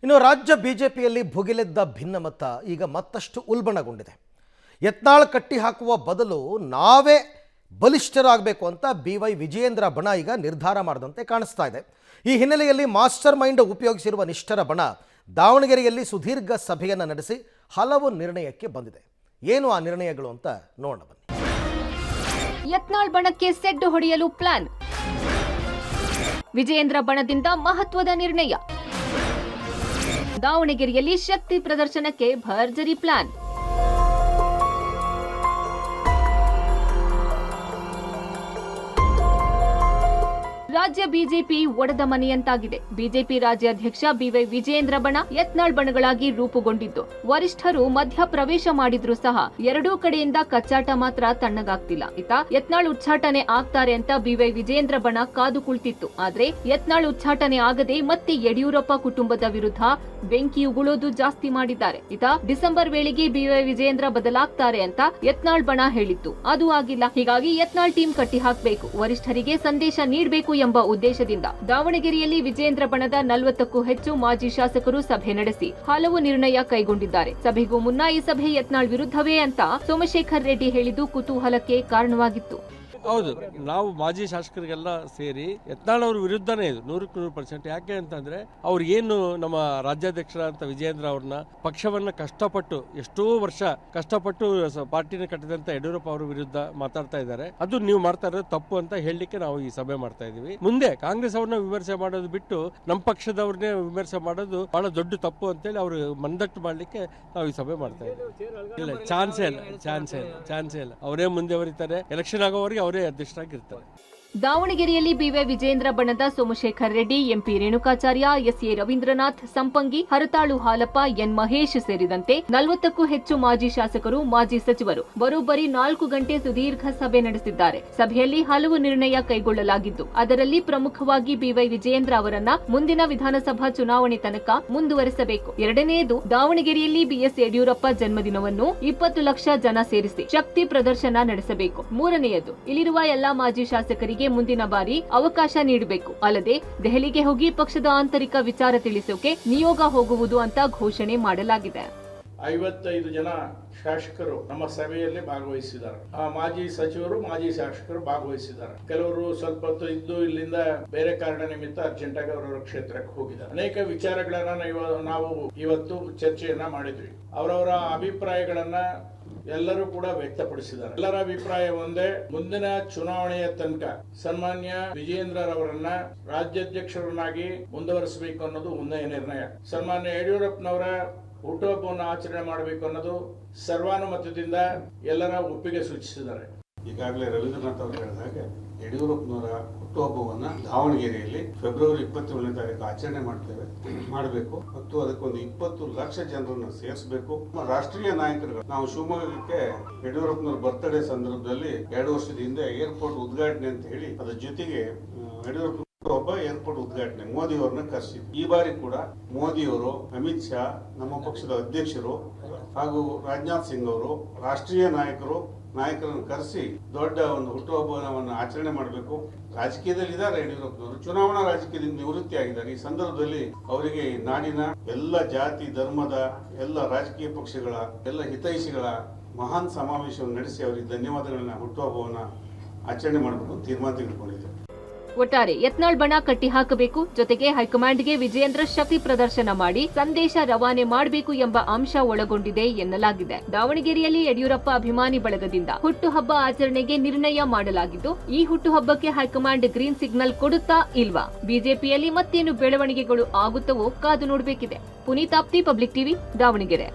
ಇನ್ನು ರಾಜ್ಯ ಬಿಜೆಪಿಯಲ್ಲಿ ಭುಗಿಲೆದ್ದ ಭಿನ್ನಮತ ಈಗ ಮತ್ತಷ್ಟು ಉಲ್ಬಣಗೊಂಡಿದೆ. ಯತ್ನಾಳ್ ಕಟ್ಟಿ ಹಾಕುವ ಬದಲು ನಾವೇ ಬಲಿಷ್ಠರಾಗಬೇಕು ಅಂತ BY ವಿಜಯೇಂದ್ರ ಬಣ ಈಗ ನಿರ್ಧಾರ ಮಾಡಿದಂತೆ ಕಾಣಿಸ್ತಾ ಇದೆ. ಈ ಹಿನ್ನೆಲೆಯಲ್ಲಿ ಮಾಸ್ಟರ್ ಮೈಂಡ್ ಉಪಯೋಗಿಸಿರುವ ನಿಷ್ಠರ ಬಣ ದಾವಣಗೆರೆಯಲ್ಲಿ ಸುದೀರ್ಘ ಸಭೆಯನ್ನು ನಡೆಸಿ ಹಲವು ನಿರ್ಣಯಕ್ಕೆ ಬಂದಿದೆ. ಏನು ಆ ನಿರ್ಣಯಗಳು ಅಂತ ನೋಡೋಣ ಬನ್ನಿ. ಯತ್ನಾಳ್ ಬಣಕ್ಕೆ ಸೆಡ್ಡು ಹೊಡೆಯಲು ಪ್ಲಾನ್. ವಿಜಯೇಂದ್ರ ಬಣದಿಂದ ಮಹತ್ವದ ನಿರ್ಣಯ. ದಾವಣಗೆರೆಯಲ್ಲಿ ಶಕ್ತಿ ಪ್ರದರ್ಶನಕ್ಕೆ ಭರ್ಜರಿ ಪ್ಲಾನ್. ರಾಜ್ಯ ಬಿಜೆಪಿ ಒಡೆದ ಮನೆಯಂತಾಗಿದೆ. ಬಿಜೆಪಿ ರಾಜ್ಯಾಧ್ಯಕ್ಷ BY ವಿಜಯೇಂದ್ರ ಬಣ ಯತ್ನಾಳ್ ಬಣಗಳಾಗಿ ರೂಪುಗೊಂಡಿದ್ದು, ವರಿಷ್ಠರು ಮಧ್ಯ ಪ್ರವೇಶ ಮಾಡಿದ್ರು ಸಹ ಎರಡೂ ಕಡೆಯಿಂದ ಕಚ್ಚಾಟ ಮಾತ್ರ ತಣ್ಣಗಾಗ್ತಿಲ್ಲ. ಯತ್ನಾಳ್ ಉಚ್ಚಾಟನೆ ಆಗ್ತಾರೆ ಅಂತ BY ವಿಜಯೇಂದ್ರ ಬಣ ಕಾದು ಕುಳಿತಿತ್ತು. ಆದ್ರೆ ಯತ್ನಾಳ್ ಉಚ್ಚಾಟನೆ ಆಗದೆ ಮತ್ತೆ ಯಡಿಯೂರಪ್ಪ ಕುಟುಂಬದ ವಿರುದ್ಧ ಬೆಂಕಿ ಉಗುಳೋದು ಜಾಸ್ತಿ ಮಾಡಿದ್ದಾರೆ. ಡಿಸೆಂಬರ್ ವೇಳೆಗೆ BY ವಿಜಯೇಂದ್ರ ಬದಲಾಗ್ತಾರೆ ಅಂತ ಯತ್ನಾಳ್ ಬಣ ಹೇಳಿತ್ತು. ಅದು ಆಗಿಲ್ಲ. ಹೀಗಾಗಿ ಯತ್ನಾಳ್ ಟೀಮ್ ಕಟ್ಟಿ ಹಾಕಬೇಕು, ವರಿಷ್ಠರಿಗೆ ಸಂದೇಶ ನೀಡಬೇಕು ಎಂಬ ಉದ್ದೇಶದಿಂದ ದಾವಣಗೆರೆಯಲ್ಲಿ ವಿಜಯೇಂದ್ರ ಬಣದ 40ಕ್ಕೂ ಹೆಚ್ಚು ಮಾಜಿ ಶಾಸಕರು ಸಭೆ ನಡೆಸಿ ಹಲವು ನಿರ್ಣಯ ಕೈಗೊಂಡಿದ್ದಾರೆ. ಸಭೆಗೂ ಮುನ್ನ ಈ ಸಭೆ ಯತ್ನಾಳ್ ವಿರುದ್ಧವೇ ಅಂತ ಸೋಮಶೇಖರ್ ರೆಡ್ಡಿ ಹೇಳಿದ್ದು ಕುತೂಹಲಕ್ಕೆ ಕಾರಣವಾಗಿತ್ತು. ಹೌದು, ನಾವು ಮಾಜಿ ಶಾಸಕರಿಗೆಲ್ಲ ಸೇರಿ ಯತ್ನಾಳ್ ಅವ್ರ ವಿರುದ್ಧನೇ ಇದು 100%. ಯಾಕೆ ಅಂತಂದ್ರೆ ಅವ್ರು ಏನು ನಮ್ಮ ರಾಜ್ಯಾಧ್ಯಕ್ಷರಾದಂತ ವಿಜಯೇಂದ್ರ ಅವ್ರನ್ನ ಪಕ್ಷವನ್ನ ಕಷ್ಟಪಟ್ಟು ಎಷ್ಟೋ ವರ್ಷ ಕಷ್ಟಪಟ್ಟು ಪಾರ್ಟಿನ ಕಟ್ಟಿದಂತ ಯಡಿಯೂರಪ್ಪ ಅವರ ವಿರುದ್ಧ ಮಾತಾಡ್ತಾ ಇದ್ದಾರೆ. ಅದು ನೀವು ಮಾಡ್ತಾ ಇರೋದು ತಪ್ಪು ಅಂತ ಹೇಳಲಿಕ್ಕೆ ನಾವು ಈ ಸಭೆ ಮಾಡ್ತಾ ಇದೀವಿ. ಮುಂದೆ ಕಾಂಗ್ರೆಸ್ ಅವ್ರನ್ನ ವಿಮರ್ಶೆ ಮಾಡೋದು ಬಿಟ್ಟು ನಮ್ಮ ಪಕ್ಷದವ್ರನ್ನೇ ವಿಮರ್ಶೆ ಮಾಡೋದು ಬಹಳ ದೊಡ್ಡ ತಪ್ಪು ಅಂತೇಳಿ ಅವ್ರು ಮಂದಟ್ಟು ಮಾಡ್ಲಿಕ್ಕೆ ನಾವು ಈ ಸಭೆ ಮಾಡ್ತಾ ಇದ್ದೀವಿ. ಇಲ್ಲ, ಚಾನ್ಸೇ ಇಲ್ಲ. ಅವರೇ ಮುಂದೆ ಬರೀತಾರೆ. ಎಲೆಕ್ಷನ್ ಆಗೋವರೆಗೆ ಅವರೇ ಅಧ್ಯಕ್ಷರಾಗಿರ್ತಾರೆ. ದಾವಣಗೆರೆಯಲ್ಲಿ BY ವಿಜಯೇಂದ್ರ ಬಣದ Somashekar Reddy, MP Renukacharya, SA Ravindranath Sampangi, Haratalu Halappa, N Mahesh ಸೇರಿದಂತೆ 40ಕ್ಕೂ ಹೆಚ್ಚು ಮಾಜಿ ಶಾಸಕರು, ಮಾಜಿ ಸಚಿವರು ಬರೋಬ್ಬರಿ 4 ಗಂಟೆ ಸುದೀರ್ಘ ಸಭೆ ನಡೆಸಿದ್ದಾರೆ. ಸಭೆಯಲ್ಲಿ ಹಲವು ನಿರ್ಣಯ ಕೈಗೊಳ್ಳಲಾಗಿದ್ದು, ಅದರಲ್ಲಿ ಪ್ರಮುಖವಾಗಿ BY ವಿಜಯೇಂದ್ರ ಅವರನ್ನ ಮುಂದಿನ ವಿಧಾನಸಭಾ ಚುನಾವಣೆ ತನಕ ಮುಂದುವರೆಸಬೇಕು. ಎರಡನೆಯದು, ದಾವಣಗೆರೆಯಲ್ಲಿ BS ಯಡಿಯೂರಪ್ಪ ಜನ್ಮದಿನವನ್ನು 20 ಲಕ್ಷ ಜನ ಸೇರಿಸಿ ಶಕ್ತಿ ಪ್ರದರ್ಶನ ನಡೆಸಬೇಕು. ಮೂರನೆಯದು, ಇಲ್ಲಿರುವ ಎಲ್ಲಾ ಮಾಜಿ ಶಾಸಕರಿಗೆ ಮುಂದಿನ ಬಾರಿ ಅವಕಾಶ ನೀಡಬೇಕು. ಅಲ್ಲದೆ ದೆಹಲಿಗೆ ಹೋಗಿ ಪಕ್ಷದ ಆಂತರಿಕ ವಿಚಾರ ತಿಳಿಸೋಕೆ ನಿಯೋಗ ಹೋಗುವುದು ಅಂತ ಘೋಷಣೆ ಮಾಡಲಾಗಿದೆ. 55 ಜನ ಶಾಸಕರು ನಮ್ಮ ಸಭೆಯಲ್ಲಿ ಭಾಗವಹಿಸಿದ್ದಾರೆ. ಮಾಜಿ ಸಚಿವರು, ಮಾಜಿ ಶಾಸಕರು ಭಾಗವಹಿಸಿದ್ದಾರೆ. ಕೆಲವರು ಸ್ವಲ್ಪ ಹೊತ್ತು ಇದ್ದು ಇಲ್ಲಿಂದ ಬೇರೆ ಕಾರಣ ನಿಮಿತ್ತ ಅರ್ಜೆಂಟ್ ಆಗಿ ಅವರವರ ಕ್ಷೇತ್ರಕ್ಕೆ ಹೋಗಿದ್ದಾರೆ. ಅನೇಕ ವಿಚಾರಗಳನ್ನ ನಾವು ಇವತ್ತು ಚರ್ಚೆಯನ್ನ ಮಾಡಿದ್ವಿ. ಅವರವರ ಅಭಿಪ್ರಾಯಗಳನ್ನ ಎಲ್ಲರೂ ಕೂಡ ವ್ಯಕ್ತಪಡಿಸಿದ್ದಾರೆ. ಎಲ್ಲರ ಅಭಿಪ್ರಾಯ ಒಂದೇ, ಮುಂದಿನ ಚುನಾವಣೆಯ ತನಕ ಸನ್ಮಾನ್ಯ ವಿಜಯೇಂದ್ರರವರನ್ನ ರಾಜ್ಯಾಧ್ಯಕ್ಷರನ್ನಾಗಿ ಮುಂದುವರಿಸಬೇಕು ಅನ್ನೋದು ಒಂದೇ ನಿರ್ಣಯ. ಸನ್ಮಾನ್ಯ ಯಡಿಯೂರಪ್ಪನವರ ಹುಟ್ಟುಹಬ್ಬವನ್ನು ಆಚರಣೆ ಮಾಡಬೇಕು ಅನ್ನೋದು ಸರ್ವಾನುಮತದಿಂದ ಎಲ್ಲರ ಒಪ್ಪಿಗೆ ಸೂಚಿಸಿದ್ದಾರೆ. ಈಗಾಗಲೇ ರವೀಂದ್ರನಾಥ್ ಅವರು ಹೇಳಿದ ಹಾಗೆ ಯಡಿಯೂರಪ್ಪನವರ ಹುಟ್ಟುಹಬ್ಬವನ್ನ ದಾವಣಗೆರೆಯಲ್ಲಿ ಫೆಬ್ರವರಿ 27ನೇ ತಾರೀಕು ಆಚರಣೆ ಮಾಡಬೇಕು ಮತ್ತು ಅದಕ್ಕೊಂದು 20 ಲಕ್ಷ ಜನರನ್ನು ಸೇರಿಸಬೇಕು. ರಾಷ್ಟ್ರೀಯ ನಾಯಕರುಗಳು, ನಾವು ಶಿವಮೊಗ್ಗಕ್ಕೆ ಯಡಿಯೂರಪ್ಪನವರ ಬರ್ತ್ಡೇ ಸಂದರ್ಭದಲ್ಲಿ 2 ವರ್ಷದ ಹಿಂದೆ ಏರ್ಪೋರ್ಟ್ ಉದ್ಘಾಟನೆ ಅಂತ ಹೇಳಿ ಅದರ ಜೊತೆಗೆ ಯಡಿಯೂರಪ್ಪ ಒಬ್ಬ ಏರ್ಪೋರ್ಟ್ ಉದ್ಘಾಟನೆ ಮೋದಿ ಅವರನ್ನ ಕರೆಸಿದ್ರು. ಈ ಬಾರಿ ಕೂಡ ಮೋದಿಯವರು, ಅಮಿತ್ ಶಾ, ನಮ್ಮ ಪಕ್ಷದ ಅಧ್ಯಕ್ಷರು ಹಾಗೂ ರಾಜನಾಥ್ ಸಿಂಗ್ ಅವರು ರಾಷ್ಟ್ರೀಯ ನಾಯಕರನ್ನು ಕರೆಸಿ ದೊಡ್ಡ ಒಂದು ಹುಟ್ಟುಹಬ್ಬವನ್ನು ಆಚರಣೆ ಮಾಡಬೇಕು. ರಾಜಕೀಯದಲ್ಲಿ ಇದ್ದಾರೆ ಯಡಿಯೂರಪ್ಪನವರು, ಚುನಾವಣಾ ರಾಜಕೀಯದಿಂದ ನಿವೃತ್ತಿ ಆಗಿದ್ದಾರೆ. ಈ ಸಂದರ್ಭದಲ್ಲಿ ಅವರಿಗೆ ನಾಡಿನ ಎಲ್ಲ ಜಾತಿ ಧರ್ಮದ ಎಲ್ಲ ರಾಜಕೀಯ ಪಕ್ಷಗಳ ಎಲ್ಲ ಹಿತೈಷಿಗಳ ಮಹಾನ್ ಸಮಾವೇಶವನ್ನು ನಡೆಸಿ ಅವರಿಗೆ ಧನ್ಯವಾದಗಳನ್ನ ಹುಟ್ಟುಹಬ್ಬವನ್ನು ಆಚರಣೆ ಮಾಡಬೇಕು ತೀರ್ಮಾನ ತೆಗೆದುಕೊಂಡಿದ್ದಾರೆ. ಒಟ್ಟಾರೆ ಯತ್ನಾಳ್ ಬಣ ಕಟ್ಟಿ ಹಾಕಬೇಕು, ಜೊತೆಗೆ ಹೈಕಮಾಂಡ್ಗೆ ವಿಜಯೇಂದ್ರ ಶಕ್ತಿ ಪ್ರದರ್ಶನ ಮಾಡಿ ಸಂದೇಶ ರವಾನೆ ಮಾಡಬೇಕು ಎಂಬ ಅಂಶ ಒಳಗೊಂಡಿದೆ ಎನ್ನಲಾಗಿದೆ. ದಾವಣಗೆರೆಯಲ್ಲಿ ಯಡಿಯೂರಪ್ಪ ಅಭಿಮಾನಿ ಬಳಗದಿಂದ ಹುಟ್ಟುಹಬ್ಬ ಆಚರಣೆಗೆ ನಿರ್ಣಯ ಮಾಡಲಾಗಿದ್ದು, ಈ ಹುಟ್ಟುಹಬ್ಬಕ್ಕೆ ಹೈಕಮಾಂಡ್ ಗ್ರೀನ್ ಸಿಗ್ನಲ್ ಕೊಡುತ್ತಾ ಇಲ್ವಾ? ಬಿಜೆಪಿಯಲ್ಲಿ ಮತ್ತೇನು ಬೆಳವಣಿಗೆಗಳು ಆಗುತ್ತವೋ ಕಾದು ನೋಡಬೇಕಿದೆ. ಪುನೀತ್ ಆಪ್ತಿ, ಪಬ್ಲಿಕ್ ಟಿವಿ, ದಾವಣಗೆರೆ.